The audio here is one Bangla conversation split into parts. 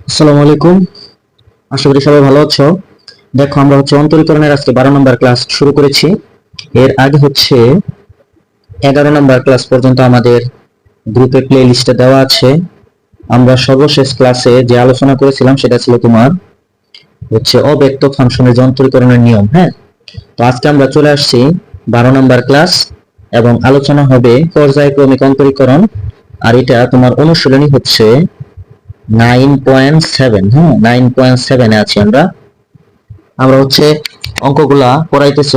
আসসালামু আলাইকুম। আশা করি সবাই ভালো আছো। দেখো, আমরা অন্তরীকরণের আজকে 12 নম্বর ক্লাস শুরু করেছি। এর আগে 11 নম্বর ক্লাস পর্যন্ত আমাদের গ্রুপে প্লে লিস্টে দেওয়া আছে। আমরা সর্বশেষ ক্লাসে যে আলোচনা করেছিলাম সেটা ছিল তোমার অব্যক্ত ফাংশনের যে অন্তরীকরণের নিয়ম। হ্যাঁ, তো আজকে আমরা চলে আসছি 12 নম্বর ক্লাস এবং আলোচনা হবে পর্যায়ক্রমিক অন্তরীকরণ। আর এটা তোমার অনুশীলনী 9.7। হ্যাঁ, 9.7 আছি আমরা। আমরা অঙ্কগুলা পড়াইতেছি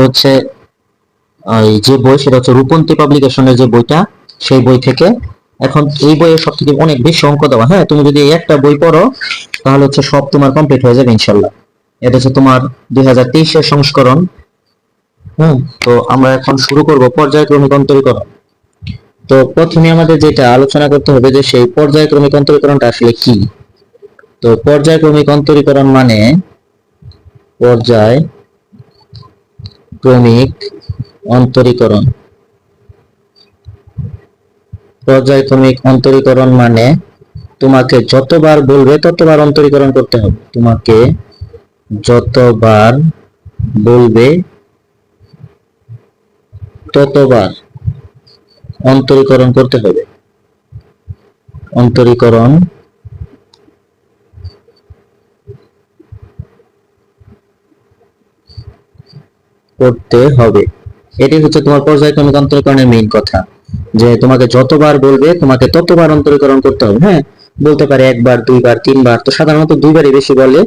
ওই যে বই, সেটা রূপন্তী পাবলিকেশনের যে বইটা, সেই বই থেকে। এখন এই বইয়ের সব থেকে অনেক বেশি অঙ্ক দেওয়া। হ্যাঁ, তুমি যদি একটা বই পড়ো তাহলে সব তোমার কমপ্লিট হয়ে যাবে ইনশাল্লাহ। এটা তোমার 2023-এর সংস্করণ। তো আমরা এখন শুরু করব পর্যায়ক্রমিক অন্তরীকরণ। তো প্রথমে আমাদের যেটা আলোচনা করতে হবে যে সেই পর্যায়ক্রমিক অন্তরীকরণটা আসলে কি। তো পর্যায়ক্রমিক অন্তরীকরণ মানে পর্যায়ক্রমিক অন্তরীকরণ। পর্যায়ক্রমিক অন্তরীকরণ মানে তোমাকে যতবার বলবে ততবার অন্তরীকরণ করতে হবে। তোমাকে যতবার বলবে ততবার অন্তরীকরণ করতে হবে। অন্তরীকরণ করতে হবে, এটি তোমার পর্যায়ক্রমিক অন্তরীকরণের মেইন কথা, যে তোমাকে যতবার বলবে তোমাকে ততবার অন্তরীকরণ করতে হবে। হ্যাঁ, বলতে পারে একবার, দুইবার, তিনবার, তো সাধারণত দুইবারই বেশি বলে।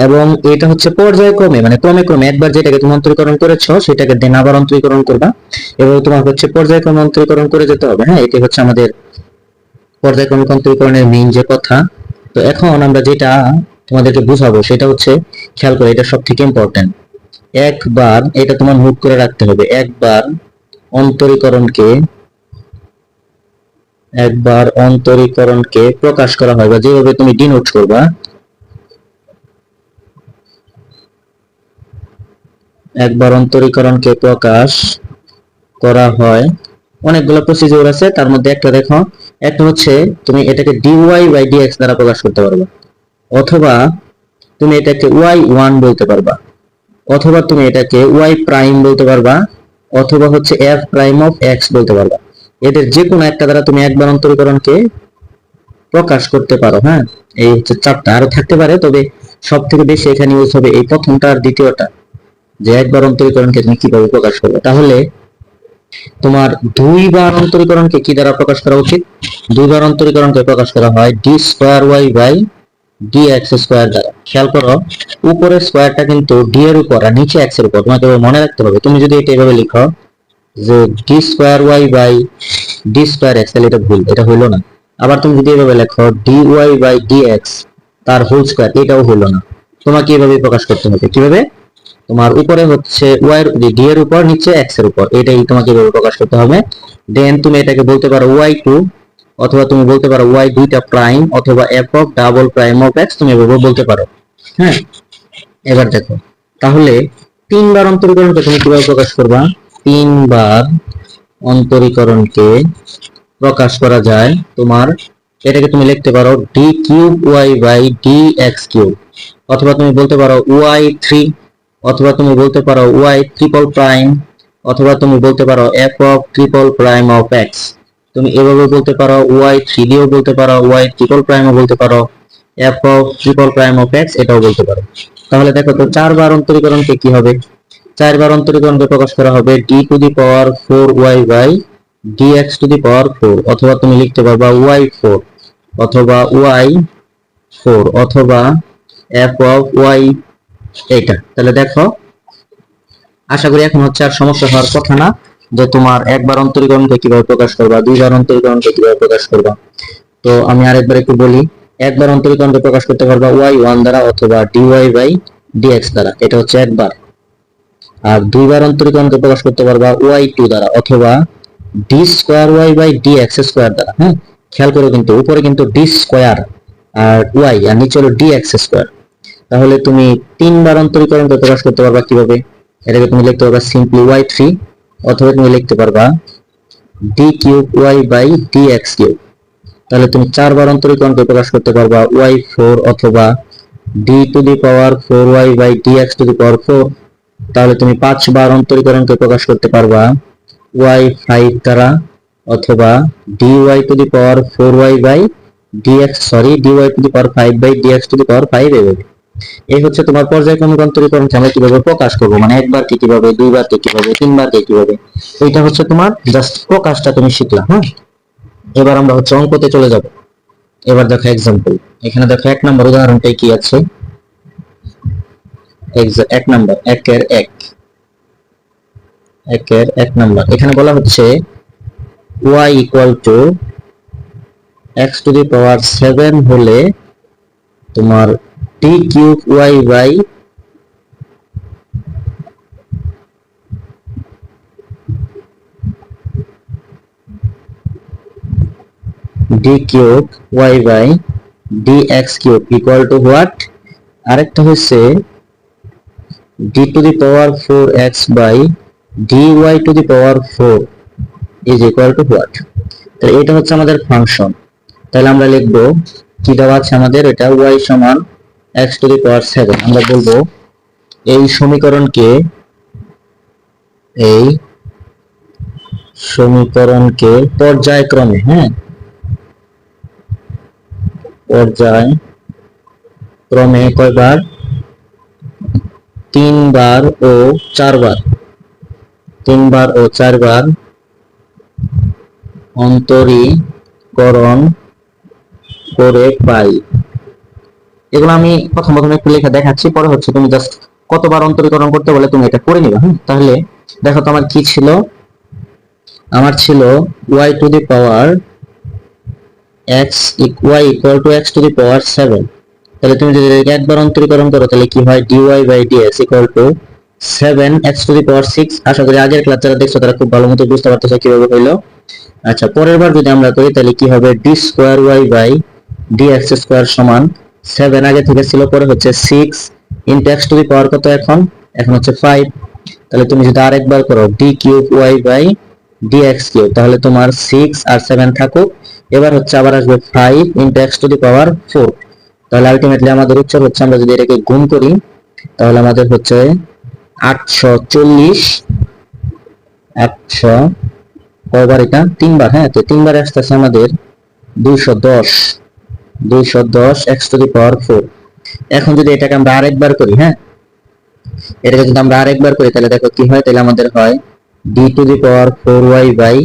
এবং এটা পর্যায়ক্রমে, মানে ক্রমে ক্রমে একবার যেটাকে তুমি অন্তরীকরণ করেছো সেটাকে দেন আবার অন্তরীকরণ করবা, এবং তোমার পর্যায়ক্রমে অন্তরীকরণ করে যেতে হবে। হ্যাঁ, এটি আমাদের পর্যায়ক্রমিক অন্তরীকরণের মেইন যে কথা। তো এখন আমরা যেটা তোমাদেরকে বুঝাবো সেটা খেয়াল করে, এটা সব থেকে ইম্পর্টেন্ট। একবার, এটা তোমার নোট করে রাখতে হবে, একবার অন্তরীকরণকে প্রকাশ করা হয়, বা যেভাবে তুমি ডিনোট করবা, একবার অন্তরীকরণকে প্রকাশ করা হয়। অনেকগুলো প্রসিডিউর আছে, তার মধ্যে একটা দেখো, একটা তুমি এটাকে ডিওয়াই বাই ডিএক্স দ্বারা প্রকাশ করতে পারবে, অথবা তুমি এটাকে y1 বলতে পারবা, অথবা তুমি এটাকে y প্রাইম বলতে পারবা, অথবা f প্রাইম অফ x বলতে পারবা। এদের যে কোনো একটা দ্বারা তুমি একবার অন্তরীকরণকে প্রকাশ করতে পারো। হ্যাঁ, এই চারটা, আরো থাকতে পারে, তবে সব থেকে বেশি এখানে ইউজ হবে এই প্রথমটা আর দ্বিতীয়টা, যে একবার অন্তরীকরণকে তুমি কিভাবে প্রকাশ করবে। তাহলে তোমার দুইবার অন্তরীকরণকে কি দ্বারা প্রকাশ করা উচিত? দুইবার অন্তরীকরণকে প্রকাশ করা হয় d square y by d x square দ্বারা। খেয়াল করো, উপরের স্কোয়ারটা কিন্তু ডি এর উপর আর নিচে এক্স এর উপর, তোমাকে মনে রাখতে হবে। তুমি যদি এটা এভাবে লিখো যে d square y by d square x, তাহলে এটা ভুল, এটা হইলো না। আবার তুমি যদি এভাবে লেখো d y by d x তার হোল স্কোয়ার, এটাও হইলো না। তোমাকে এভাবে প্রকাশ করতে হবে। কিভাবে? তোমার উপরে ওয়াই ডি এর উপর, নিচে এক্স এর উপর, এটাই তোমাকে এভাবে প্রকাশ করতে হবে। দেন তুমি এটাকে বলতে পারো y2, অথবা তুমি বলতে পারো y দুইটা প্রাইম, অথবা f of double prime of x, তুমি এভাবে বলতে পারো। হ্যাঁ, এবার দেখো, তাহলে তিনবার অন্তরীকরণকে তুমি কিভাবে প্রকাশ করবা? তিনবার অন্তরীকরণকে প্রকাশ করা যায় তোমার, এটাকে তুমি লিখতে পারো d cube y by d x cube, অথবা তুমি বলতে পারো y3, অথবা তুমি বলতে পারো y ট্রিপল প্রাইম, অথবা তুমি বলতে পারো f of triple prime of x। তুমি এভাবে বলতে পারো, y3 দিয়েও বলতে পারো, y ট্রিপল প্রাইমও বলতে পারো, f of triple prime of x এটাও বলতে পারো। তাহলে দেখো তো, চারবার অন্তরীকরণকে কি হবে? চারবার অন্তরীকরণকে প্রকাশ করা হবে d to the power 4y by dx to the power 4, অথবা তুমি লিখতে পারবা y4, অথবা y4, অথবা f অফ y, এইটা। তাহলে দেখো, আশা করি এখন আর সমস্যা হওয়ার কথা না, যে তোমার একবার অন্তরীকরণকে কিভাবে প্রকাশ করবা, দুইবার অন্তরীকরণকে কিভাবে প্রকাশ করবা। তো আমি আরেকবার একটু বলি, একবার অন্তরীকরণকে প্রকাশ করতে পারবা y1 দ্বারা, অথবা dy বাই dx দ্বারা, এটা একবার। আর দুইবার অন্তরীকরণকে প্রকাশ করতে পারবা y2 দ্বারা, অথবা d square y by dx square দ্বারা। হ্যাঁ, খেয়াল করো, কিন্তু উপরে কিন্তু d স্কয়ার আর y, আর নিচে হলো dx স্কয়ার। তাহলে তুমি তিনবার অন্তরীকরণকে প্রকাশ করতে পারবা কিভাবে? এটাকে তুমি লিখতে পারবা সিম্পলি y3, অথবা তুমি লিখতে পারবা d cube y by dx cube, তাহলে তুমি 4 বার অন্তরীকরণকে প্রকাশ করতে পারবা y4 অথবা d to the power 4y by dx to the power 4। তাহলে তুমি 5 বার অন্তরীকরণকে প্রকাশ করতে পারবা y5 দ্বারা অথবা dy to the power 4y by dx dy to the power 5 by dx to the power 5 এভাবে। এই হচ্ছে তোমার পর্যায়ক্রমিক অন্তরীকরণকে আমরা কিভাবে প্রকাশ করব, মানে একবার কে কিভাবে, দুইবার কে কিভাবে, তিনবার কে কিভাবে। এইটা হচ্ছে তোমার জাস্ট প্রকাশটা তুমি শিখলা। হ্যাঁ, এবার আমরা হচ্ছে অঙ্কতে চলে যাব। এবার দেখো एग्जांपल, এখানে দেখো এক নম্বর উদাহরণটাই কি আছে। এক নম্বর একের এক নম্বর এখানে বলা হচ্ছে y equal to x to the power 7 হলে তোমার d cube y by d cube y by dx cube equal to what. আরেকটা হচ্ছে d to the power 4x by dy to the power 4 is equal to what. তাহলে এটা হচ্ছে আমাদের ফাংশন। তাহলে আমরা লিখব কি দেওয়া আছে আমাদের, এটা y সমান x টু দি পাওয়ার 7। আমরা বলবো এই সমীকরণকে পর্যায়ক্রমে, হ্যাঁ, পর্যায়ক্রমে কয়বার, 3 বার ও 4 বার, 3 বার ও 4 বার অন্তরীকরণ করে পাই। এগুলো আমি প্রথম একটু লেখা দেখাচ্ছি, পরে হচ্ছে তুমি জাস্ট কতবার অন্তরীকরণ করতে বলে তুমি এটা করে নিবা। তাহলে দেখো তো আমার কি ছিল, আমার ছিল y to the power x y equal to x to the power 7। তাহলে তুমি যদি একবার অন্তরীকরণ করো তাহলে কি হয়, dy by dx equal to 7 x to the power 6। আশা করি আগের ক্লাস যারা দেখছো তারা খুব ভালো মতো বুঝতে পারতেছো কিভাবে হইলো। আচ্ছা, পরের বার যদি আমরা করি তাহলে কি হবে, d square y by dx square সমান 7 আগে থেকে ছিল, পরে হচ্ছে 6 into x to the power কত, এখন হচ্ছে 5। তাহলে তুমি যদি আরেকবার করো d cube y by dx cube, তাহলে তোমার 6 আর 7 থাকুক। এবার হচ্ছে আবার আসবে 5 into x to the power 4। তাহলে আলটিমেটলি আমাদের উত্তর হচ্ছে, আমরা যদি এটাকে গুণ করি তাহলে আমাদের হচ্ছে 840। 800 কয়বার, এটা 3 বার। হ্যাঁ, তো 3 বার আসতেছে আমাদের 210 x টু দি পাওয়ার 4। এখন যদি এটাকে আমরা আরেকবার করি, হ্যাঁ, এটাকে যদি আমরা আরেকবার করি তাহলে দেখো কি হয়, তাহলে আমাদের হয় d to the power 4y by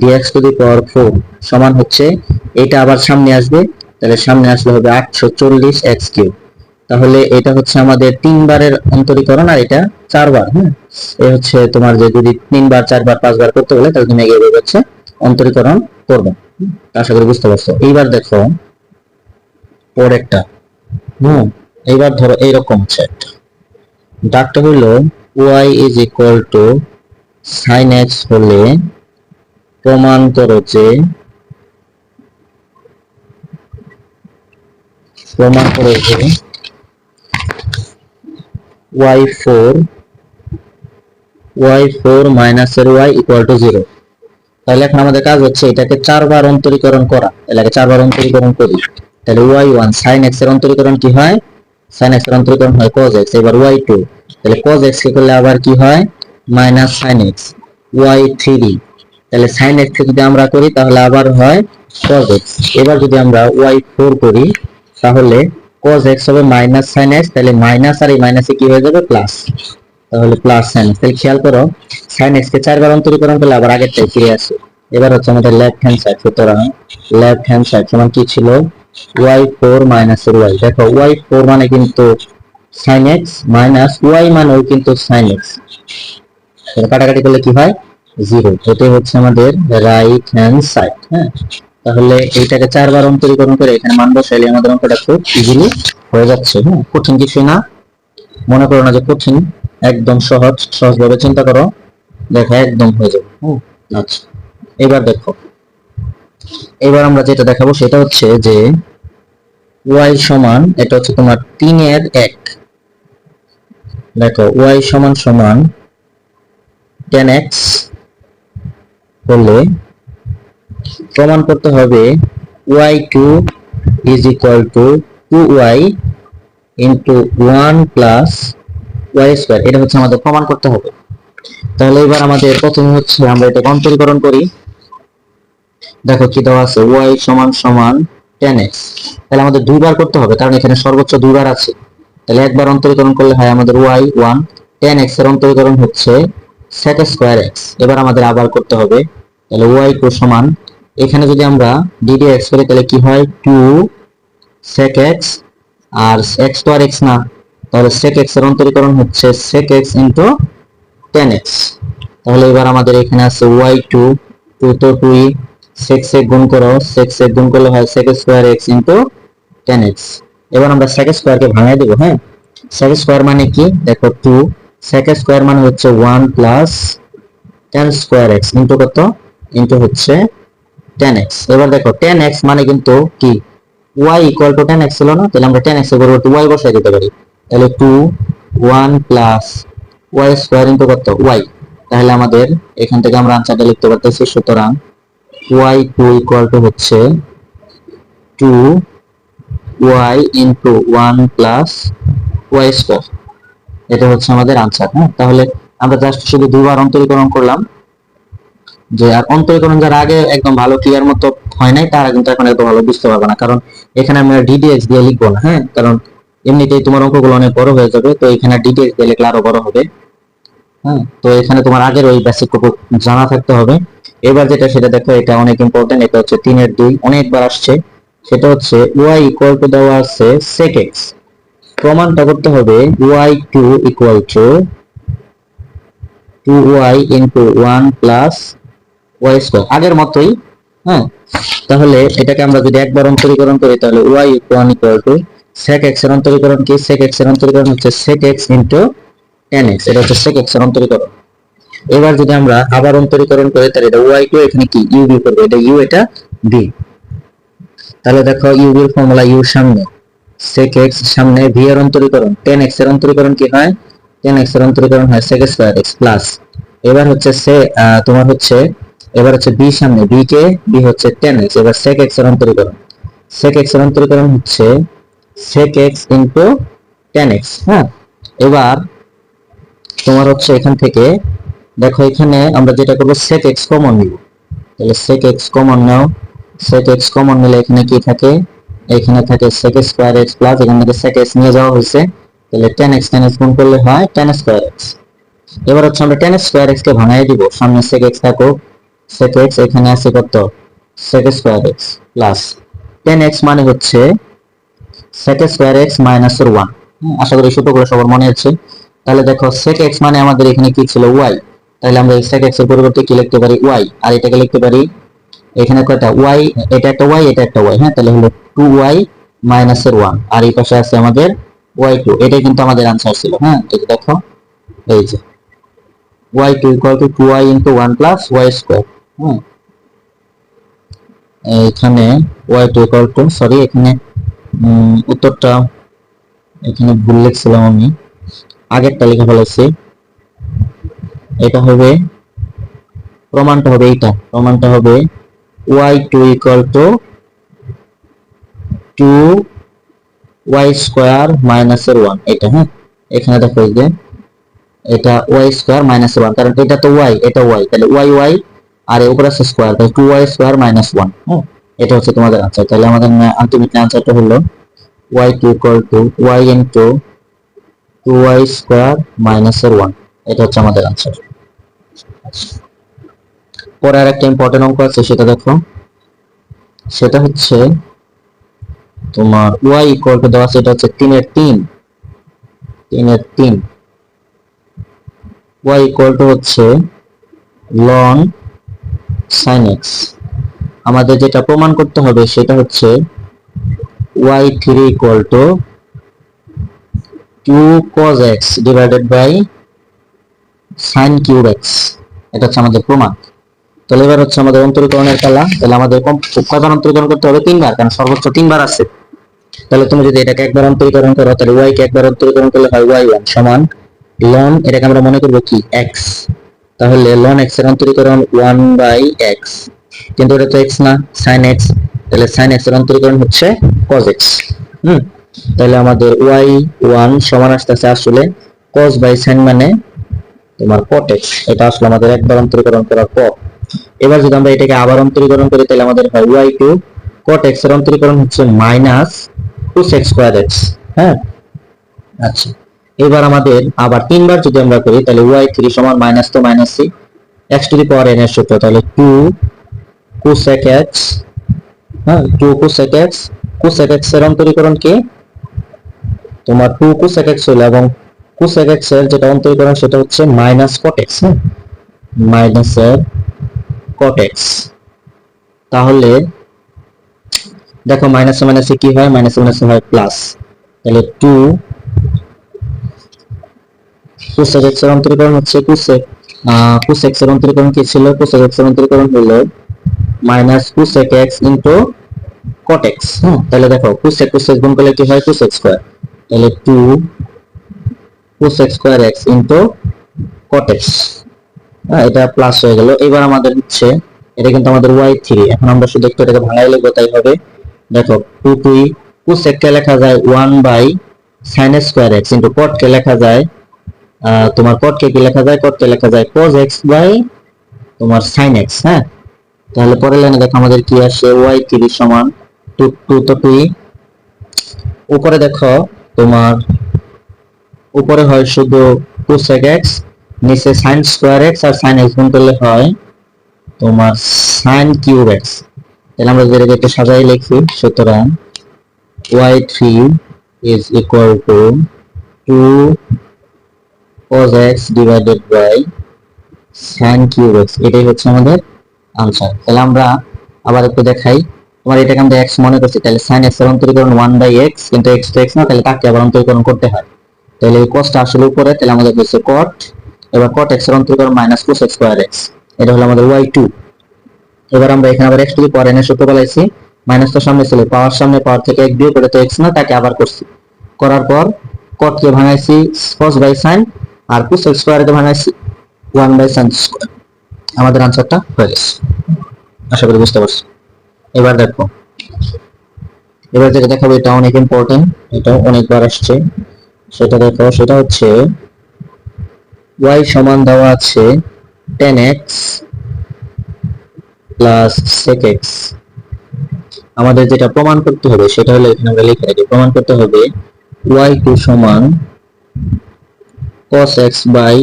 dx to the power 4 সমান হচ্ছে, এটা আবার সামনে আসবে, তাহলে সামনে আসলে হবে 840 x কিউব। তাহলে এটা হচ্ছে আমাদের 3 বারের অন্তরীকরণ আর এটা 4 বার। হ্যাঁ, এই হচ্ছে তোমার যে যদি 3 বার 4 বার 5 বার করতে বলে তাহলে তুমি এগিয়ে যাচ্ছে অন্তরীকরণ করবে। আশা করি বুঝতে পারছো। এইবার দেখো পরেরটা। এইবার ধরো এইরকম হচ্ছে ডাকটা হইল y is equal two sin x হলে প্রমাণ করো যে y4 মাইনাস এর y ইকুয়াল টু 0। তাহলে এখন আমাদের কাজ হচ্ছে এটাকে 4 বার অন্তরীকরণ করা। তাহলে 4 বার অন্তরীকরণ করি, তাহলে y1 sin x এর অন্তরীকরণ কি হয়, sin x এর অন্তরীকরণ হয় cos x। এবার y2, তাহলে cos x কে করলে আবার কি হয়, মাইনাস sin x। y3, তাহলে sin x কে যদি আমরা করি তাহলে আবার হয় cos x। এবার যদি আমরা y4 করি তাহলে cos x হবে মাইনাস sin x, তাহলে মাইনাস আর এই মাইনাসে কি হয়ে যাবে, প্লাস। তাহলে প্লাস sin x। তাহলে খেয়াল করো sin x কে 4 বার অন্তরীকরণ করলে আবার আগেরটাই ফিরে আসে। এবার হচ্ছে আমাদের লেফট হ্যান্ড সাইড, সুতরাং লেফট হ্যান্ড সাইড সমান কি ছিল, y4 মাইনাস এর y। দেখো y4 মানে কিন্তু sin x মাইনাস y মানেও কিন্তু sin x, কাটাকাটি করলে কি হয়, 0। এটাই হচ্ছে আমাদের রাইট হ্যান্ড সাইড। হ্যাঁ, তাহলে এইটাকে 4 বার অন্তরীকরণ করে এখানে মান বসাইলে আমাদের অঙ্কটা খুব ইজিলি হয়ে যাচ্ছে। হ্যাঁ, কঠিন কিছুই না, মনে করো না যে কঠিন, একদম সহজভাবে চিন্তা করো, দেখো একদম হয়ে যাবে। আচ্ছা, এবার দেখো, এবার আমরা যেটা দেখাবো সেটা হচ্ছে যে y সমান, এটা হচ্ছে তোমার 3 এর 1। দেখো y সমান সমান 10x হলে প্রমাণ করতে হবে y2 is equal to 2y into 1 plus y square, এটা হচ্ছে আমাদের প্রমাণ করতে হবে। তাহলে এবার আমাদের প্রথমে হচ্ছে আমরা এটা অন্তরীকরণ করি। দেখো কি দেওয়া আছে, y সমান সমান 10x, তাহলে আমাদের দুইবার করতে হবে কারণ এখানে সর্বোচ্চ দুইবার আছে। তাহলে একবার অন্তরীকরণ করলে হয় আমাদের y 1, 10x এর অন্তরীকরণ হচ্ছে sec স্কয়ার x। এবার আমাদের আবার করতে হবে, তাহলে y2 সমান, এখানে যদি আমরা ddx করি তাহলে কি হয় 2 sec x, আর x তো আর x না, তাহলে sec x এর অন্তরীকরণ হচ্ছে sec x into 10x। তাহলে এবার আমাদের এখানে আছে y2, 2 তো 2, sec sec গুণ করো, sec sec গুণ করলে হয় sec square x into 10x। এবার আমরা sec স্কয়ার কে ভাঙিয়ে দেব। হ্যাঁ, sec স্কয়ার মানে কি দেখো 2, sec স্কয়ার মানে হচ্ছে 1 plus tan square x into কত, ইনটু হচ্ছে 10x। এবার দেখো 10x মানে কিন্তু কি y ইকুয়াল টু 10x ছিল না, তাহলে আমরা 10x এর পরিবর্তে y বসাই দিতে পারি। তাহলে 2 1 প্লাস y স্কয়ার ইনটু কত y। তাহলে আমাদের এখান থেকে আমরা আনসারটা লিখতে পারতেছি। সুতরাং y2 ইকুয়াল টু হচ্ছে 2y into 1 plus y square, এটা হচ্ছে আমাদের আনসার। হ্যাঁ, তাহলে আমরা জাস্ট শুধু দুবার অন্তরীকরণ করলাম। যে আর অন্তরীকরণ যারা আগে একদম ভালো ক্লিয়ার মতো হয় নাই তারা কিন্তু এখন এত ভালো বুঝতে পারবে না, কারণ এখানে আমরা ddx দিয়ে লিখবো না। হ্যাঁ, কারণ এমনিতেই তোমার অঙ্কগুলো অনেক বড় হয়ে যাবে, তো এখানে ddx দিয়ে লিখলে আরো বড় হবে। হ্যাঁ, তো এখানে তোমার আগের ওই বেসিকটুকু জানা থাকতে হবে। এবার যেটা সেটা দেখো, এটা অনেক ইম্পর্টেন্ট, এটা হচ্ছে 3 এর 2, অনেকবার আসছে। সেটা হচ্ছে y ইকুয়াল টু দেওয়া আছে sec x, প্রমাণটা করতে হবে y2 equal to 2y into 1 plus y square, আগের মতোই। হ্যাঁ, তাহলে এটাকে আমরা যদি একবার অন্তরীকরণ করি তাহলে y1 equal to sec x এর অন্তরীকরণ কি, sec x এর অন্তরীকরণ হচ্ছে sec x into tan x, এটা হচ্ছে sec x এর অন্তরীকরণ। এবার যদি আমরা আবার অন্তরীকরণ করি তাহলে এটা y2 এখানে কি u b করবে, এটা u এটা b। তাহলে দেখো u b এর ফর্মুলা u সামনে, sec x সামনে, v এর অন্তরীকরণ, tan x এর অন্তরীকরণ কি হয়, tan x এর অন্তরীকরণ হয় sec স্কয়ার x প্লাস, এবার হচ্ছে তোমার হচ্ছে এবার হচ্ছে b সামনে, b কে b হচ্ছে tan x, এবার sec x এর অন্তরীকরণ, sec x এর অন্তরীকরণ হচ্ছে sec x into tan x। হ্যাঁ, এবার তোমার হচ্ছে এখান থেকে দেখো এখানে আমরা যেটা করব sec x কমন নিব, তাহলে sec x কমন নাও, sec x কমন নিলে এখানে কি থাকে, এখানে থাকে sec স্কয়ার x প্লাস, এখান থেকে sec x নিয়ে যাওয়া হয়েছে, তাহলে tan x গুণ করলে হয় tan স্কয়ার x। এবার হচ্ছে আমরা tan স্কয়ার x কে ভাঙাই দিব, সামনে sec x থাকো, sec x এখানে আছে কত sec square x plus tan x মানে হচ্ছে sec স্কয়ার x মাইনাস 1। আশা করি সূত্রগুলো সবার মনে আছে। তাহলে দেখো sec x মানে আমাদের এখানে কি ছিল y, তাহলে আমরা এই sec x এর পরিবর্তে কি লিখতে পারি y, আর এটাকে লিখতে পারি এখানে কয়টা y, এটা একটা y এটা একটা y। হ্যাঁ, তাহলে হলো 2y মাইনাস 1, আর এই পাশে আছে আমাদের y2, এটাই কিন্তু আমাদের आंसर ছিল। হ্যাঁ, এই দেখো এই যে y2 equal to 2y into 1 plus y square। হ্যাঁ, এখানে y2 equal to, সরি এখানে উত্তরটা এখানে ভুল লিখছিলাম আমি, আগেরটা লিখে ফেলেছি। এটা হবে প্রমাণটা হবে এইটা, প্রমাণটা হবে y2 equal to 2y square minus 1, এটা। হ্যাঁ, এখানে দেখো এই যে এটা y square minus 1, কারণ এটা তো y এটা y, তাহলে y আর এর উপরে আছে স্কয়ার, তাহলে 2y square minus 1। হ্যাঁ, এটা হচ্ছে তোমাদের आंसर। তাহলে আমাদের আলটিমেট आंसरটা হলো y2 equal to y into 2y square minus 1, এটা হচ্ছে আমাদের आंसर। পরে আরেকটা ইম্পর্টেন্ট অঙ্ক আছে, সেটা দেখো, সেটা হচ্ছে তোমার y equal to দেওয়া আছে, এটা হচ্ছে 3 এর 3, 3 এর 3, y equal to হচ্ছে ln sin x। আমাদের যেটা প্রমাণ করতে হবে সেটা হচ্ছে y3 equal to 2 cos x divided by sin cube x, এটা হচ্ছে আমাদের প্রমাণ। তাহলে এবার হচ্ছে আমাদের অন্তরীকরণের খেলা। তাহলে আমাদের কয়বার অন্তরীকরণ করতে হবে, 3 বার, কারণ সর্বোচ্চ 3 বার আছে। তাহলে তুমি যদি এটাকে একবার অন্তরীকরণ করো তাহলে y কে একবার অন্তরীকরণ করলে হয় y1 সমান ln, এটাকে আমরা মনে করব কি x, তাহলে ln x এর অন্তরীকরণ 1 by x, কিন্তু এটা তো x না, sin x, তাহলে sin x এর অন্তরীকরণ হচ্ছে cos x। তাহলে আমাদের y1 সমান আসতেছে আসলে cos বাই sin মানে তোমার cot x। এটা আসলে আমাদের একবার অন্তরীকরণ করার পর। এবার যদি আমরা এটাকে আবার অন্তরীকরণ করি তাহলে আমাদের হয় y2 cot x এর অন্তরীকরণ হচ্ছে minus cos x square x। হ্যাঁ, আচ্ছা, এবার আমাদের আবার তিনবার যদি আমরা করি তাহলে y3 সমান মাইনাস তো মাইনাসই x to the power n এর সূত্র, তাহলে 2 cosec x, হ্যাঁ 2 cosec x, cosec x এর অন্তরীকরণ কি তোমার 2 cosec x হলো, এবং cosec x এর যেটা অন্তরীকরণ সেটা হচ্ছে মাইনাস cot x। হ্যাঁ, মাইনাস এর cot x। তাহলে দেখো মাইনাস মাইনাসে কি হয়, মাইনাস মাইনাসে হয় প্লাস, তাহলে 2 cosec x এর অন্তরীকরণ হচ্ছে cosec এর অন্তরীকরণ কি ছিল, cosec x এর অন্তরীকরণ হলো minus cosec x into cot x। তাহলে দেখো cosec cosec গুণ করলে কি হয় cosec স্কয়ার, তাহলে 2 cosec square x into cot x। এটা প্লাস হয়ে গেল। এবার আমাদের হচ্ছে এটা কিন্তু আমাদের y3, এখন আমরা শুধু একটু এটাকে ভাঙাই লিখব, তাই হবে দেখো 2 2 cosec কে লেখা যায় 1 by sin square x into cot কে লেখা যায় তোমার cot কে কি লেখা যায়, cot কে লেখা যায় cos x বাই তোমার sin x। হ্যাঁ, তাহলে পরের লাইনে দেখো আমাদের কি আসে y3 সমান 2 2 তো 2, উপরে দেখো তোমার উপরে হয় শুধু cosec x, নিচে sin স্কয়ার x আর sin x গুণ করলে হয় তোমার sin কিউব x। তাহলে আমরা যদি এটা সাজাই লিখি, সুতরাং y3 is equal to 2 cos x divided by sin cube x। এটাই হচ্ছে আমাদের आंसर। তাহলে আমরা আবার একটু দেখাই, তোমার এটাকে আমরা x মনে করছি, তাহলে sin x এর অন্তরীকরণ 1 বাই x, কিন্তু x তো x না, তাহলে তাকে আবার অন্তরীকরণ করতে হয়, তাহলে এই cos টা আসলে উপরে, তাহলে আমাদের হচ্ছে cot, এবার cot x এর অন্তরীকরণ minus cos x square x, এটা হলো আমাদের y2। এবার আমরা এখানে আবার x to the power n এর সূত্র বলাইছি, মাইনাস তো সামনে ছিল, পাওয়ার সামনে, পাওয়ার থেকে এক বিয়োগ করে তো x না, তাকে আবার করছি, করার পর cot কে ভাঙাইছি cos বাই sin, আর cos x স্কয়ার কে ভাঙাইছি 1 বাই sin স্কয়ার। আমাদের आंसरটা হয়ে গেছে, আশা করি বুঝতে পারছো। এবার দেখো, এবার যেটা দেখাবো এটা অনেক ইম্পর্টেন্ট, এটা অনেকবার আসছে, সেটা দেখো, সেটা হচ্ছে y সমান দেওয়া আছে tan x plus sec x। আমাদের যেটা প্রমাণ করতে হবে সেটা হলো, এখানে আমরা লিখে রাখি, প্রমাণ করতে হবে y2 সমান cos x বাই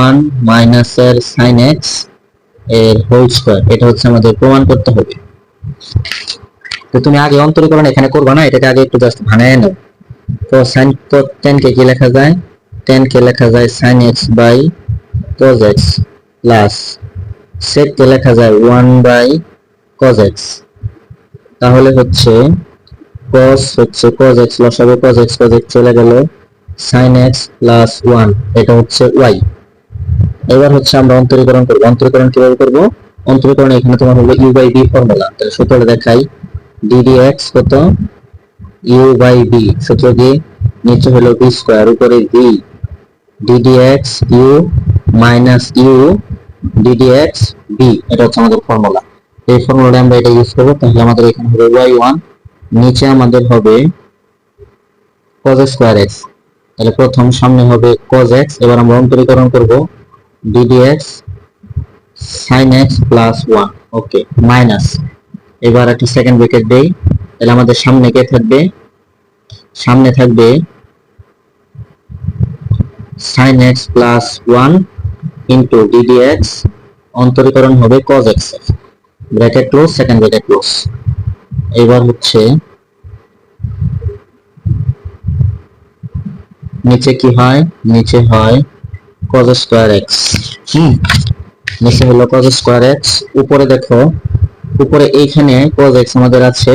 1 মাইনাস এর sin x এর হোল স্কয়ার, এটা হচ্ছে আমাদের প্রমাণ করতে হবে। তো তুমি আগে অন্তরীকরণ এখানে করবা না, এটাকে আগে একটু জাস্ট ভাঙায় নাও। তো sin tan কে কি লেখা যায়, tan কে লেখা যায় sin x by cos x plus sec কে লেখা যায় 1 বাই cos x। তাহলে হচ্ছে cos x লসাগু cos x চলে গেল, sin x প্লাস 1, এটা হচ্ছে y। এবার হচ্ছে আমরা অন্তরীকরণ করব। অন্তরীকরণ কিভাবে করব, অন্তরীকরণ এখানে তোমার হলো u বাই b ফর্মুলা, তাহলে সূত্রটা দেখাই, d dx কত u বাই b, সূত্র কি নিচে হলো b স্কয়ার, উপরে b, d dx u minus u d dx b, এটা হচ্ছে আমাদের ফর্মুলা। এই ফর্মুলাটা আমরা এটা ইউজ করব, তাহলে আমাদের এখানে হবে y1, নিচে আমাদের হবে cos স্কয়ার x, তাহলে প্রথম সামনে হবে cos x, এবার আমরা অন্তরীকরণ করব d dx sin x plus 1, ওকে, মাইনাস, এবার একটা সেকেন্ড ব্র্যাকেট দেই, তাহলে আমাদের সামনে কে থাকবে, সামনে থাকবে sin x plus 1 into d dx, অন্তরীকরণ হবে cos x, bracket close, second bracket close. এবার হচ্ছে নিচে কি হয়, নিচে হয় cos স্কয়ার x, নিচে হলো cos স্কয়ার x, উপরে দেখো, উপরে এইখানে cos x আমাদের আছে,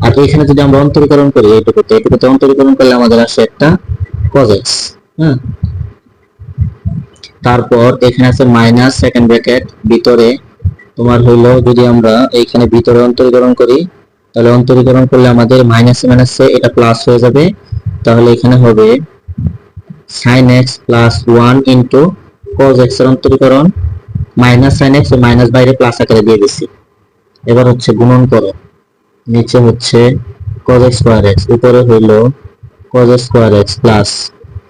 আর এইখানে যদি আমরা অন্তরীকরণ করি এইটুকুতে অন্তরীকরণ করলে আমাদের আসে একটা cos x। তারপর এখানে আছে মাইনাস সেকেন্ড ব্র্যাকেট, ভিতরে তোমার হইলো, যদি আমরা এইখানে ভিতরে অন্তরীকরণ করি তাহলে অন্তরীকরণ করলে আমাদের মাইনাসে মাইনাসে এটা প্লাস হয়ে যাবে, তাহলে এখানে হবে sin x plus 1 into cos x এর অন্তরীকরণ মাইনাস sin x, মাইনাস বাইরে প্লাস আকারে দিয়ে দিছি, এবার হচ্ছে গুণন করো, নিচে হচ্ছে cos স্কয়ার x, উপরে হইলো cos square x plus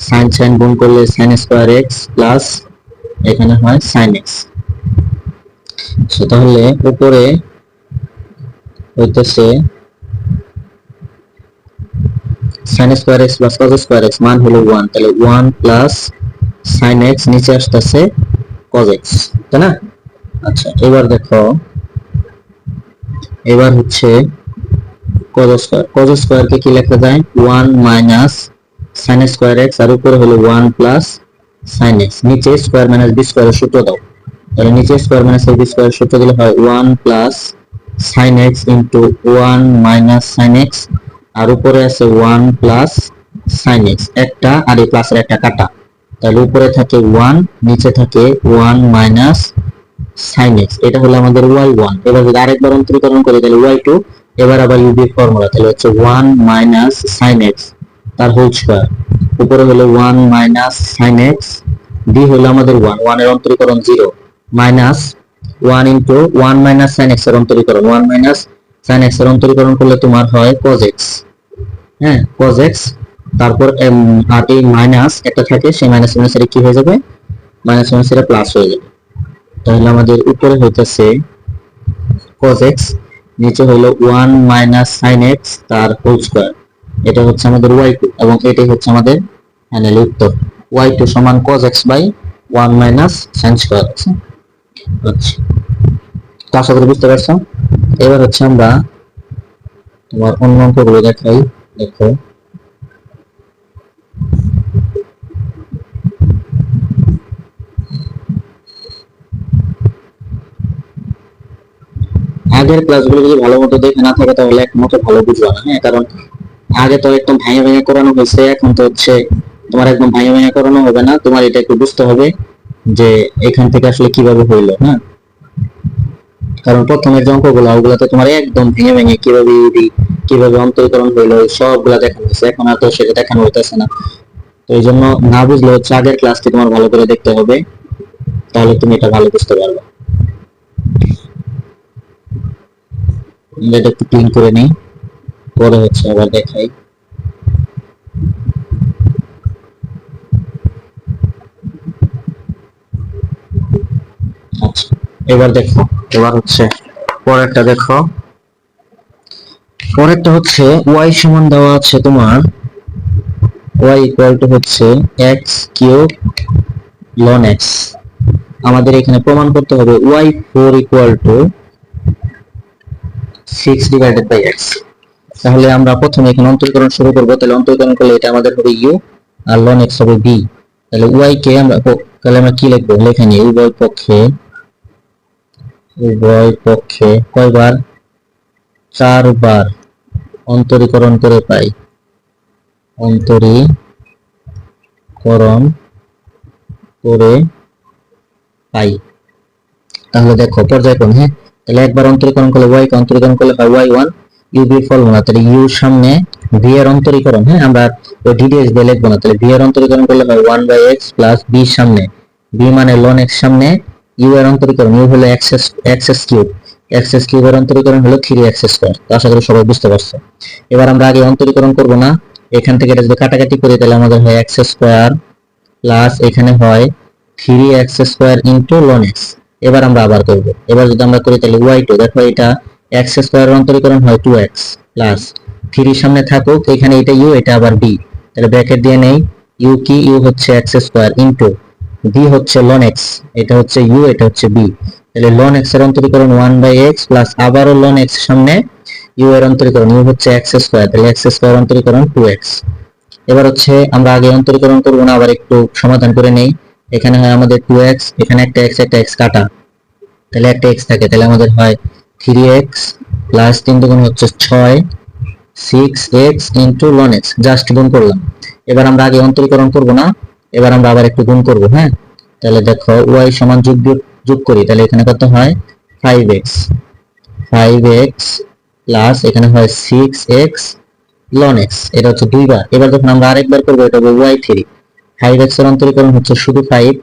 sin sin গুণ করলে sin স্কয়ার x প্লাস এখানে হয় sin x। তাহলে উপরে হইতেছে sin square x plus cos square x মান হলো 1, তাহলে 1 প্লাস sin x নিচে আসতেছে cos x, তাই না? আচ্ছা এবার দেখো, এবার হচ্ছে cos স্কয়ার কে কি লেখা যায় 1 মাইনাস sin স্কয়ার x আর উপরে হলো 1 প্লাস sin x, নিচে স্কয়ার মাইনাস b স্কয়ারের সূত্র দাও, তাহলে নিচে স্কয়ার মাইনাস b স্কয়ারের সূত্র দিলে হয় 1 plus sin x into 1 minus sin x আর উপরে আছে 1 প্লাস sin x, একটা আর এই প্লাসের একটা কাটা, তাহলে উপরে থাকে 1 নিচে থাকে 1 মাইনাস sin x, এটা হলো আমাদের y1। এবার যদি আরেকবার অন্তরীকরণ করি তাহলে y2, এবার আবার u এর ফর্মুলা, তাহলে হচ্ছে 1 মাইনাস sin x তার হোল স্কয়ার, উপরে হলো 1 মাইনাস sin x, d হলো আমাদের 1, 1 এর অন্তরীকরণ 0 minus 1 into 1 minus sin x এর অন্তরীকরণ, 1 মাইনাস sin x এর অন্তরীকরণ করলে তোমার হয় cos x, হ্যাঁ cos x, তারপর আর এই মাইনাস একটা থাকে, সেই মাইনাস মাইনাস এর কি হয়ে যাবে, মাইনাস মাইনাস এর প্লাস হয়ে যাবে, তাহলে আমাদের উপরে হইতেছে cos x, নিচে হলো 1 মাইনাস sin x তার হোল স্কয়ার, এটা হচ্ছে আমাদের y2 এবং এটাই হচ্ছে আমাদের ফাইনাল উত্তর, y2 সমান cos x by 1 minus sin square x। আচ্ছা তো আশা করি বুঝতে পারছো। এবার হচ্ছে আমরা তোমার অন্য অঙ্কগুলো দেখাই, দেখো আগের ক্লাসগুলো যদি ভালো মতো দেখে না থাকে তাহলে একমাত্র ভালো বুঝবা না, হ্যাঁ কারণ আগে তো একদম ভাঙে ভাঙে করানো হয়েছে, এখন তো হচ্ছে তোমার একদম ভাঙে ভাঙে করানো হবে না, তোমার এটা একটু বুঝতে হবে যে এখান থেকে আসলে কিভাবে হইলো, হ্যাঁ কারণ প্রথমের যে অঙ্কগুলো ওগুলো তো তোমার একদম ভেঙে ভেঙে কিভাবে কিভাবে অন্তরীকরণ হইলো সবগুলা দেখানো হয়েছে, এখন আর তো সেটা দেখানো হইতেছে না, তো এই জন্য না বুঝলে হচ্ছে আগের ক্লাসটি তোমার ভালো করে দেখতে হবে, তাহলে তুমি এটা ভালো বুঝতে পারবে। এটা একটু ক্লিন করে নিই, পরে হচ্ছে আবার দেখাই। আচ্ছা এবার দেখো, এবার হচ্ছে পরেরটা দেখো, পরেরটা হচ্ছে y সমান দেওয়া আছে তোমার y ইকুয়াল টু হচ্ছে x কিউব ln x, আমাদের এখানে প্রমাণ করতে হবে y4 equal to 6 divided by x, তাহলে আমরা প্রথমে এখানে অন্তরীকরণ শুরু করব, তাহলে অন্তরীকরণ করলে এটা আমাদের হবে u আর ln x হবে b, তাহলে y কে আমরা তাহলে আমরা কি লিখবো, লেখা নিই উভয় পক্ষে কয়বার 4 বার অন্তরীকরণ করে পাই, অন্তরীকরণ করে পাই, তাহলে দেখো পর্যায়ক্রম, হ্যাঁ তাহলে একবার অন্তরীকরণ করলে y কে অন্তরীকরণ করলে হয় y1, u b ফর্মুলা, তাহলে u সামনে v এর অন্তরীকরণ, হ্যাঁ আমরা ওই ddx দিয়ে লিখবো না, তাহলে v এর অন্তরীকরণ করলে হয় 1/x প্লাস b সামনে b মানে ln x সামনে u এর অন্তরীকরণ, u হলো x কিউব, x কিউবের অন্তরীকরণ হলো 3x স্কয়ার, তো আশা করি সবাই বুঝতে পারছো। এবার আমরা আগে অন্তরীকরণ করব না, এখান থেকে এটা যদি কাটাকাটি করি তাহলে আমাদের হয় x স্কয়ার প্লাস এখানে হয় 3x square into ln x, এবার আমরা আবার করব, এবার যদি আমরা করি তাহলে y2, দেখো এটা x স্কয়ারের অন্তরীকরণ হয় 2x প্লাস 3 সামনে থাকুক, এখানে এটা u এটা আবার b, তাহলে ব্র্যাকেট দিয়ে নেই u কি, u হচ্ছে x স্কয়ার ইনটু b হচ্ছে ln x, এটা হচ্ছে u এটা হচ্ছে b, তাহলে ln x এর অন্তরীকরণ 1/x প্লাস আবারও ln x সামনে u এর অন্তরীকরণ, u হচ্ছে x স্কয়ার, তাহলে x স্কয়ার অন্তরীকরণ 2x। এবার হচ্ছে আমরা আগে অন্তরীকরণ করব না, আবার একটু সমাধান করে নেই, এখানে হয় আমাদের 2x, এখানে একটা x কাটা, তাহলে একটা x থাকে, তাহলে আমাদের হয় 3x প্লাস 3 দুগুণ হচ্ছে 6 6x into ln x, just গুণ করলাম। এবার আমরা আগে অন্তরীকরণ করব না, এবার আমরা আবার একটু গুণ করব, হ্যাঁ তাহলে দেখো y সমান যোগ করি, তাহলে এখানে কত হয় 5x প্লাস এখানে হয় 6x ln x, এটা হচ্ছে দুইবার। এবার যখন আমরা আরেকবার করব এটা হবে y3, 5x এর অন্তরীকরণ হচ্ছে শুধু 5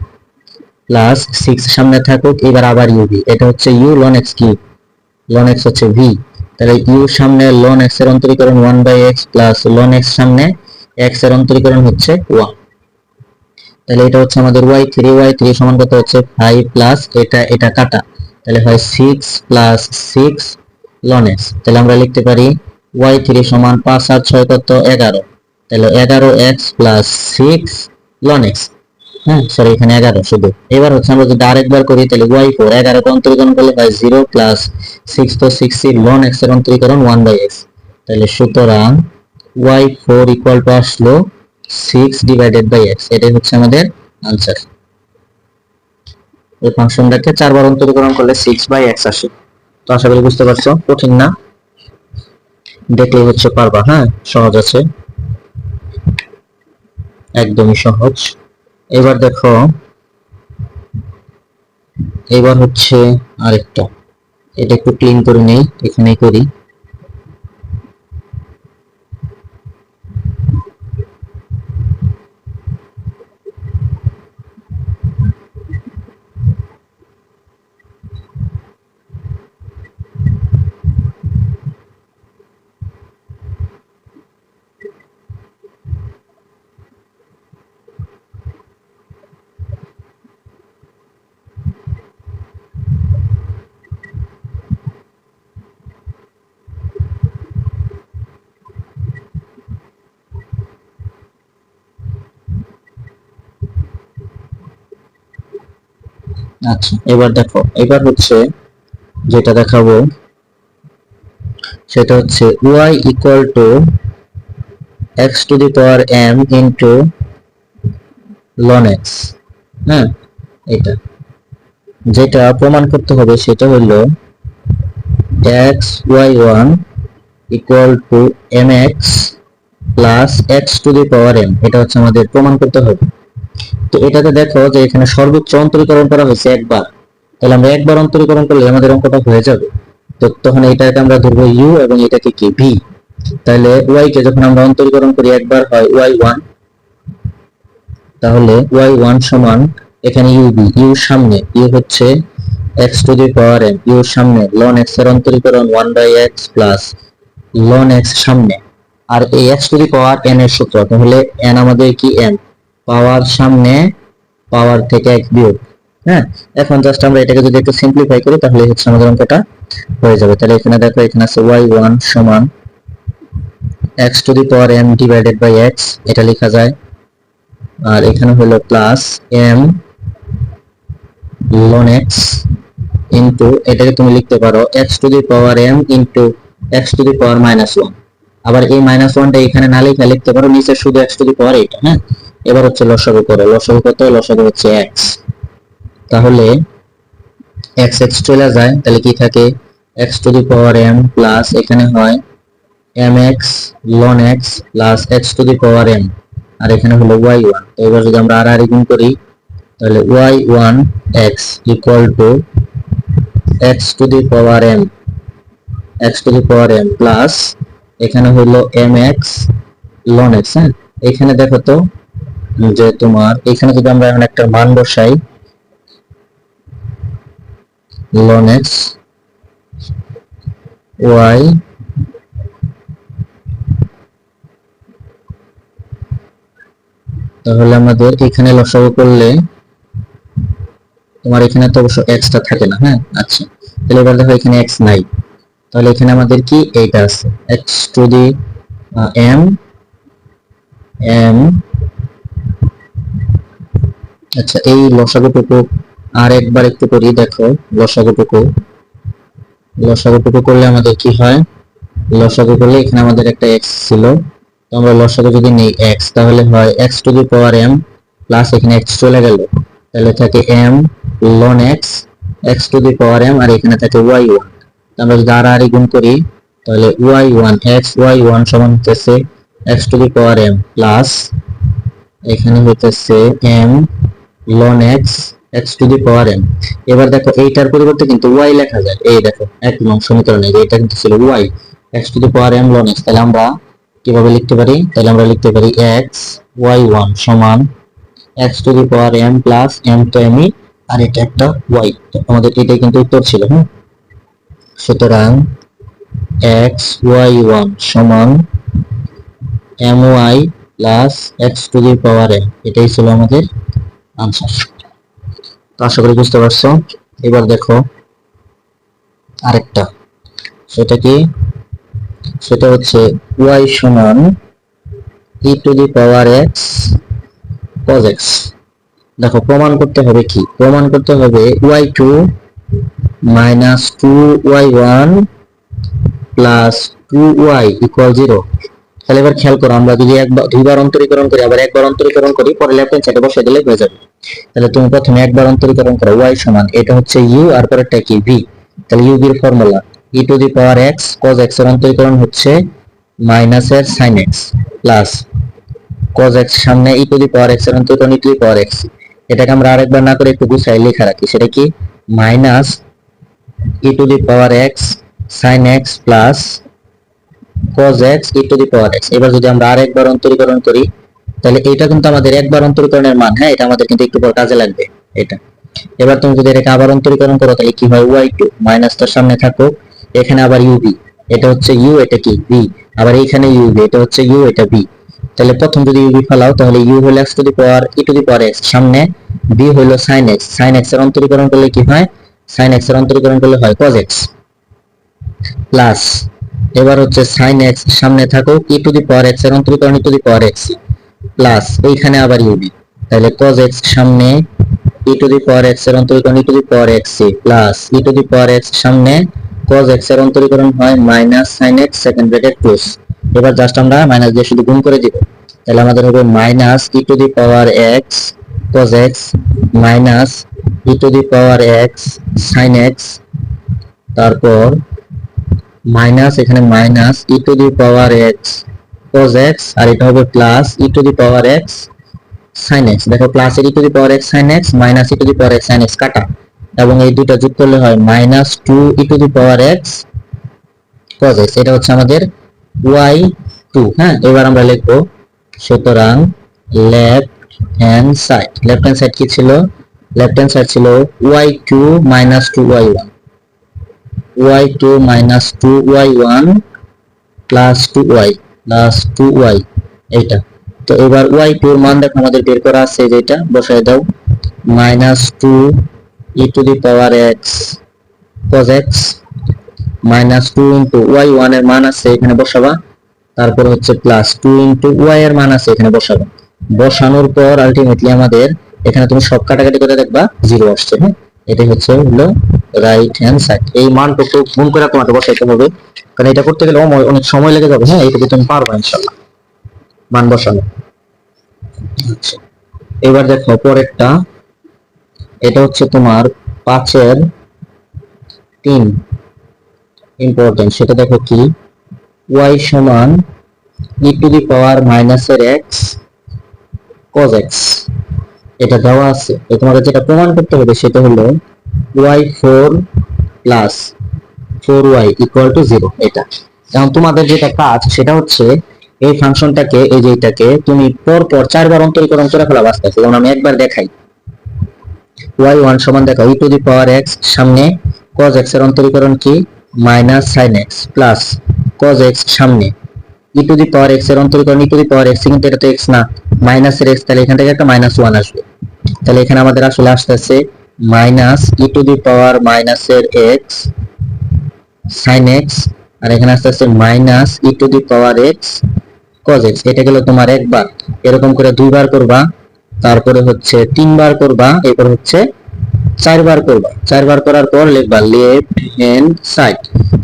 প্লাস 6 সামনে থাকুক, এবার আবার u b, এটা হচ্ছে u ln x cube, ln x হচ্ছে v, তাহলে ইউ সামনে ln x এর অন্তরীকরণ 1/x প্লাস ln x সামনে x এর অন্তরীকরণ হচ্ছে 1। তাহলে এটা হচ্ছে আমাদের y3 সমান কত হচ্ছে 5 প্লাস এটা কাটা, তাহলে হয় 6 প্লাস 6 ln x। তাহলে আমরা লিখতে পারি y3 সমান 5 আর 6 কত 11, তাহলে 11x প্লাস 6 ln x। হ্যাঁ সরি এখানে 11 শুধু। এবার হচ্ছে আমরা যদি আরেকবার করি তাহলে y4 11 কে অন্তরীকরণ করলে হয় 0 প্লাস 6 তো 6 ln x এর অন্তরীকরণ 1/x। তাহলে সুতরাং y4 ইকুয়াল টু আসলো 6 ডিভাইডেড বাই x, এটাই হচ্ছে আমাদের आंसर। এই ফাংশনটাকে 4 বার অন্তরীকরণ করলে 6/x আসে। তো আশা করি বুঝতে পারছো, কঠিন না, দেখলেই হচ্ছে পারবা। হ্যাঁ সহজ আছে, একদমই সহজ। এবার দেখো, এবার হচ্ছে আরেকটা, এটা একটু ক্লিন করে নেই, এখানেই করি। আচ্ছা এবার দেখো, এবার হচ্ছে যেটা দেখাবো সেটা হচ্ছে y equal to x to the power m into ln x। হ্যাঁ এটা যেটা প্রমাণ করতে হবে সেটা হলো xy1 equal to mx plus x to the power m, এটা হচ্ছে আমাদের প্রমাণ করতে হবে। তো এটাতে দেখো যে এখানে সর্বোচ্চ অন্তরীকরণ করা হয়েছে একবার, তাহলে আমরা একবার অন্তরীকরণ করলে আমাদের অঙ্কটা হয়ে যাবে। তো তখন এটাকে আমরা ধরবো u এবং এটাকে কি v। তাহলে y কে যখন আমরা অন্তরীকরণ করি একবার হয় y1, তাহলে y1 সমান এখানে ub, u সামনে u হচ্ছে x to the power m, u সামনে ln x এর অন্তরীকরণ 1/x প্লাস ln x সামনে, আর এই x to the power n এর সূত্র, তাহলে n আমাদের কি m, পাওয়ার সামনে পাওয়ার থেকে এক বিয়োগ। হ্যাঁ এখন জাস্ট আমরা এটাকে যদি একটু সিম্পলিফাই করি তাহলে হচ্ছে আমাদের অঙ্কটা হয়ে যাবে। তাহলে এখানে দেখো, এখানে আছে y1 সমান x to the power m divided by x, এটা লেখা যায়। আর এখানে হলো plus m ln x into এটাকে তুমি লিখতে পারো x to the power m into x to the power -1। আবার এই -1টা এখানে না লিখে লিখতে পারো নিচে শুধু x টু দি পাওয়ার এইটা। হ্যাঁ এবার হচ্ছে লসাগু করো, লসাগু কত, লসাগু হচ্ছে x। তাহলে x x চলে যায়, তাহলে কি থাকে x to the power m plus এখানে হয় mx ln x plus x to the power m, আর এখানে হলো y1। তো এবার যদি আমরা আর গুণ করি তাহলে y1 x equal to x to the power m, x to the power m plus এখানে হলো mx ln x। হ্যাঁ এখানে দেখো তো যে তোমার এখানে যদি আমরা এখন একটা মান বসাই ln x y তাহলে আমাদের এখানে লসাগু করলে তোমার এখানে তো অবশ্য x টা থাকে না। হ্যাঁ আচ্ছা তাহলে এবার দেখো এখানে x নাই, তাহলে এখানে আমাদের কি এইটা আছে x to the m m। আচ্ছা এই লসাগুটুকু আর একবার একটু করি, দেখো লসাগুটুকু করলে আমাদের কি হয়, লসাগু করলে এখানে আমাদের একটা x ছিল, তো আমরা লসাগু যদি নেই x তাহলে হয় x to the power m plus এখানে x চলে গেল, তাহলে থাকে m ln x x to the power m, আর এখানে থাকে y1। আমরা যদি আর গুণ করি তাহলে y1 x y1 সমান হচ্ছে x to the power m plus এখানে হইতেছে m ln x x to the power m। এবার দেখো এইটার পরিবর্তে কিন্তু y লেখা যায়, এই দেখো 1 নং সমীকরণে এটা কিন্তু ছিল y x to the power m ln x। তাহলে আমরা কিভাবে লিখতে পারি, তাহলে আমরা লিখতে পারি x y1 সমান x to the power m plus m তো m আর এটা একটা y, তো আমাদের এটাই কিন্তু উত্তর ছিল। হ্যাঁ সুতরাং এক্স ওয়াই ওয়ান সমান my plus x two the power n, এটাই ছিল আমাদের আনসার। তো আশা করি বুঝতে পারছো। এবার দেখো আরেকটা, সেটা কি, সেটা হচ্ছে y সমান e two the power x cos x। দেখো প্রমাণ করতে হবে কি, প্রমাণ করতে হবে y2 minus 2y1 plus 2y equal 0। তাহলে এবার খেয়াল করো, আমরা যদি দুইবার অন্তরীকরণ করি আবার একবার অন্তরীকরণ করি, পরে লেফট হ্যান্ড সাইডে বসিয়ে দিলে হয়ে যাবে। তাহলে তুমি প্রথমে একবার অন্তরীকরণ করো, y সমান এটা হচ্ছে u আর পরেরটা কি v। তাহলে u এর formula e two the power x cos x এর অন্তরীকরণ হচ্ছে মাইনাস এর sin x plus cos x সামনে e two the power x এর অন্তরীকরণ e two the power x। এটাকে আমরা আরেকবার না করে একটু গুছাই লেখা রাখি, সেটা কি minus e two the power x sin x plus cos x e two the power x। এবার যদি আমরা আরেকবার অন্তরীকরণ করি, তাহলে এটা কিন্তু আমাদের একবার অন্তরীকরণের মান, হ্যাঁ এটা আমাদের কিন্তু একটু পর কাজে লাগবে এটা। এবার তুমি যদি এটাকে আবার অন্তরীকরণ করো, তাহলে কি হয় y2 মাইনাসটার সামনে থাকো, এখানে আবার uv, এটা হচ্ছে u এটা কি v, আবার এইখানে uv, এটা হচ্ছে u এটা v। তাহলে প্রথম যদি uv ফেলাও, তাহলে u হলো x to the power e two the power x, সামনে v হলো sin x, sin x এর অন্তরীকরণ করলে কি হয়, sin x এর অন্তরীকরণ করলে হয় cos x প্লাস, এবার হচ্ছে sin x সামনে থাকো e two the power x এর অন্তরীকরণ e two the power x plus এইখানে আবার uv, তাহলে cos x সামনে e two the power x এর অন্তরীকরণ e two the power x plus e two the power x সামনে cos x এর অন্তরীকরণ হয় minus sin x second bracket plus. এবার জাস্ট আমরা মাইনাস দিয়ে শুধু গুণ করে দিব, তাহলে আমাদের হবে minus e two the power x cos x minus e two the power x sin x, তারপর মাইনাস এখানে minus e two the power x cos x, আর এটা হবে plus e two the power x sin x। দেখো plus e two the power x sin x minus e two the power x sin x কাটা, এবং এই দুটো যোগ করলে হয় minus 2 e two the power x cos x। এটা হচ্ছে আমাদের y2। হ্যাঁ এবার আমরা লিখবো, সুতরাং left hand side, left hand side কি ছিল, লেফট হ্যান্ড সাইড ছিল y2 minus 2y1, y2 minus 2y1 plus 2y plus 2y এইটা। তো এবার y2 এর মান দেখো আমাদের বের করা আছে, যেটা বসায় দাও, minus 2 e two the power x cos x minus 2 into y1 এর মান আছে এখানে বসাবা, তারপর হচ্ছে প্লাস 2 ইনটু y এর মান আছে এখানে বসাবা। বসানোর পর আলটিমেটলি আমাদের এখানে তুমি সব কাটাকাটি করে দেখবা 0 আসছে। হ্যাঁ এটাই হচ্ছে হলো রাইট হ্যান্ড সাইড। এই মানটুকু গুণ করে তোমাকে বসাইতে হবে, কারণ এটা করতে গেলে অনেক সময় লেগে যাবে। হ্যাঁ এইটুকু তুমি পারবা ইনশাআল্লাহ মান বসানো। আচ্ছা এবার দেখো পরেরটা, এটা হচ্ছে তোমার 5 এর 3 ইম্পর্টেন্ট, সেটা দেখো কি y সমান e two the power minus এর x cos x। এটা দেওয়া আছে, তো তোমাকে যেটা প্রমাণ করতে হবে সেটা হলো y4 plus 4y equal to 0। এটা এখন তোমাদের যেটা কাজ সেটা হচ্ছে এই ফাংশনটাকে, এই যে এটাকে তুমি পর পর 4 বার অন্তরীকরণ করে ফেলা বাস্তবে। যেমন আমি একবার দেখাই, y1 সমান দেখো e two the power x, সামনে cos x এর অন্তরীকরণ কি minus sin x plus cos x সামনে e two the power x এর অন্তরীকরণ e two the power x, কিন্তু এটা তো x না, মাইনাস এর x, তাহলে এখান থেকে একটা -1 আসবে। তাহলে এখানে আমাদের আসলে আসতেছে minus e two the power minus এর x sin x, আর এখানে আসতেছে minus e two the power x cos x। এটা গেল তোমার একবার, এরকম করে দুইবার করবা, তারপরে হচ্ছে 3 বার করবা, এরপর হচ্ছে 4 বার করবা। 4 বার করার পর লিখবা লেফট হ্যান্ড সাইড,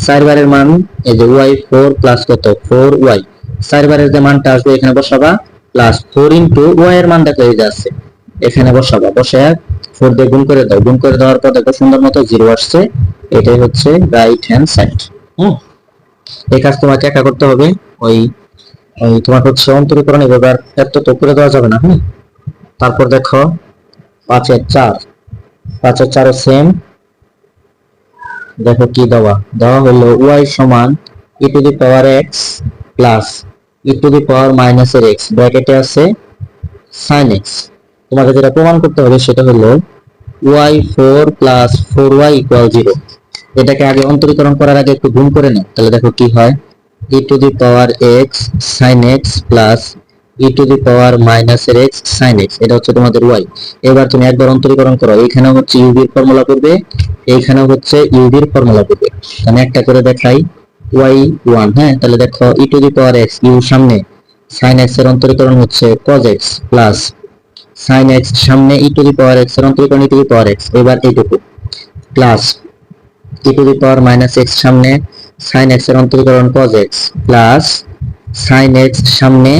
4 বারের মান এই যে y4 প্লাস কত 4y, 4 বারের যে মানটা আসবে এখানে বসাবা, প্লাস 4 ইনটু y এর মান দেখো এই যে আছে এখানে বসাবা, বসে 4 দিয়ে গুণ করে দাও, গুণ করে দেওয়ার পর দেখো সুন্দর মতো 0 আসছে। এটাই হচ্ছে রাইট হ্যান্ড সাইড। এই কাজ তোমাকে একা করতে হবে, ওই ওই তোমার হচ্ছে অন্তরীকরণ এবার এত তো করে দেওয়া যাবে না। তারপর দেখো 5 এর 4, 5 এর 4 সেম, দেখো কি দেওয়া, দেওয়া হলো y সমান e two the power x plus e two the power minus এর x, ব্র্যাকেটে আছে sin x। তোমাকে যেটা প্রমাণ করতে হবে সেটা হলো y4 প্লাস 4y ইকুয়াল 0। এটাকে আগে অন্তরীকরণ করার আগে একটু গুণ করে নাও, তাহলে দেখো কি হয়। E to the power x sine x plus e to the power minus এর এক্স সাইন এক্স, এটা হচ্ছে তোমাদের ওয়াই। এবার তুমি একবার অন্তরীকরণ করো, এইখানে হচ্ছে ইউভির ফর্মুলা করবে, এইখানে হচ্ছে ইউভির ফর্মুলা করবে। আমি একটা করে দেখাই, ওয়াই ওয়ান, হ্যাঁ, তাহলে দেখো e to the power x, u সামনে, সাইন এক্স এর অন্তরীকরণ হচ্ছে cos x plus sine x সামনে e to the power x এর অন্তরীকরণ e to the power x, এবার এইটুকু plus e to the power minus x সামনে সাইন এক্স এর অন্তরীকরণ cos x plus sine x সামনে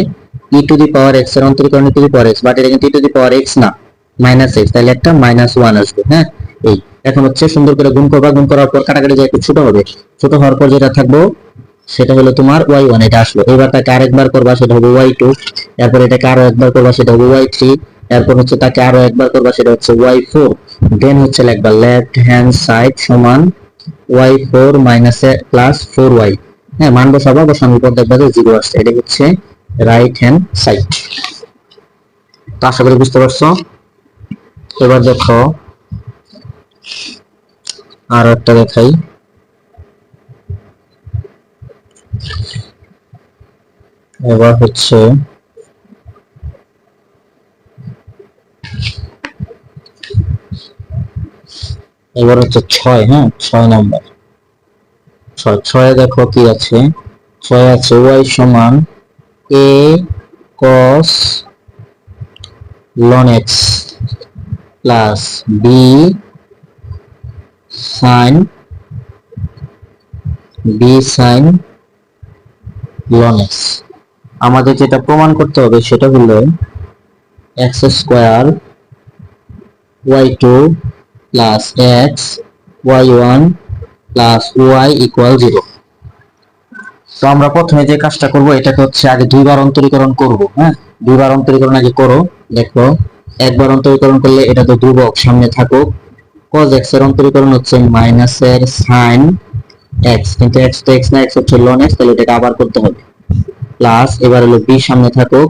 e to the power x এর অন্তরীকরণ e to the power x, but এটা কিন্তু e to the power x না, মাইনাস এক্স, তাহলে একটা মাইনাস ওয়ান আসবে। হ্যাঁ, এই এখন হচ্ছে সুন্দর করে গুণ করবা, গুণ করার পর কাটাকাটি যে একটু ছোট হবে, ছোট হওয়ার পর যেটা থাকবো সেটা হলো তোমার ওয়াই ওয়ান, এটা আসলো। এবার তাকে আরেকবার করবা, সেটা হবে ওয়াই টু, এরপর এটাকে আরো একবার করবা, সেটা হবে ওয়াই থ্রি, এরপর হচ্ছে তাকে আরো একবার করবা, সেটা হচ্ছে ওয়াই ফোর। দেন হচ্ছে লিখবা লেফট হ্যান্ড সাইড সমান y four minus plus four y. হ্যাঁ, মান বসাবা, বসানোর পর দেখবা যে জিরো আসছে, এটা হচ্ছে রাইট হ্যান্ড সাইড। তো আশা করি বুঝতে পারছো। এবার দেখো আর একটা দেখাই, এবার হচ্ছে ছয়। হ্যাঁ, 6 নম্বর, ছয় দেখো কি আছে, ছয় আছে ওয়াই সমান a cos ln x plus b sine ln x. আমাদের যেটা প্রমাণ করতে হবে সেটা হলো x square y two plus x y one plus y equal zero. তো আমরা প্রথমে যে কাজটা করব, এটাকে হচ্ছে আগে দুইবার অন্তরীকরণ করব। হ্যাঁ, দুইবার অন্তরীকরণ আগে করো। দেখো একবার অন্তরীকরণ করলে এটা তো ধ্রুবক সামনে থাকুক, cos x এর অন্তরীকরণ হচ্ছে মাইনাস এর sin x, কিন্তু x তো x না, x হচ্ছে ln x, তাহলে এটাকে আবার করতে হবে প্লাস এবার হলো b সামনে থাকুক,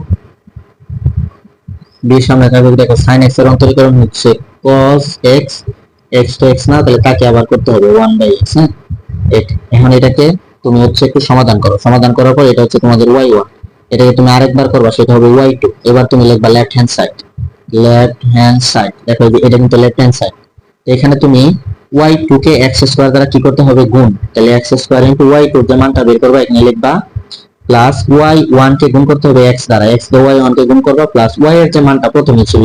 দেখো sin x এর অন্তরীকরণ হচ্ছে cos x, x তো x না, তাহলে তাকে আবার করতে হবে 1/x। হ্যাঁ, এখন এটাকে তুমি হচ্ছে একটু সমাধান করো, সমাধান করার পর এটা হচ্ছে তোমাদের y1, এটাকে তুমি আরেকবার করবা, সেটা হবে y2। এবার তুমি লিখবা লেফট হ্যান্ড সাইড, দেখো এটা কিন্তু লেফট হ্যান্ড সাইড, এখানে তুমি y2 কে x স্কয়ার দ্বারা কি করতে হবে, গুণ, তাহলে x স্কয়ার ইনটু y2 যে মানটা বের করবা এখানে লিখবা প্লাস y1 কে গুণ করতে হবে x দ্বারা, x দিয়ে y1 কে গুণ করবা প্লাস y এর যে মানটা প্রথমে ছিল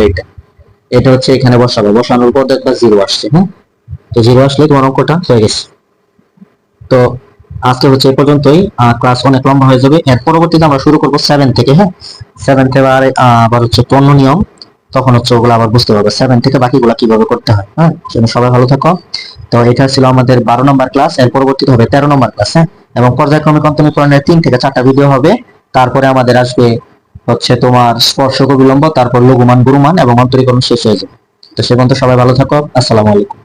এটা হচ্ছে এখানে বসাবো, বসানোর পর দেখবা জিরো আসছে। হ্যাঁ, তো জিরো আসলে তোমার অঙ্কটা হয়ে গেছে। তো আজকে হচ্ছে এই পর্যন্তই, ক্লাস অনেক লম্বা হয়ে যাবে, এর পরবর্তীতে আমরা শুরু করব 7 থেকে। হ্যাঁ, 7 থেকে আবার হচ্ছে পণ্য নিয়ম, তখন হচ্ছে ওগুলো আবার বুঝতে পারবে 7 থেকে বাকিগুলো কিভাবে করতে হয়। হ্যাঁ, তুমি সবাই ভালো থাকো। তো এটা ছিল আমাদের 12 নম্বর ক্লাস, এর পরবর্তীতে হবে 13 নম্বর ক্লাস। হ্যাঁ, এবং পর্যায়ক্রমিক অন্তরীকরণের 3 থেকে 4টা ভিডিও হবে, তারপরে আমাদের আসবে হচ্ছে তোমার স্পর্শক বিলম্ব, তারপর লঘুমান গুরুমান এবং অন্তরীকরণ শেষ হয়ে যাবে। তো সে পর্যন্ত সবাই ভালো থাকো, আসসালামু আলাইকুম।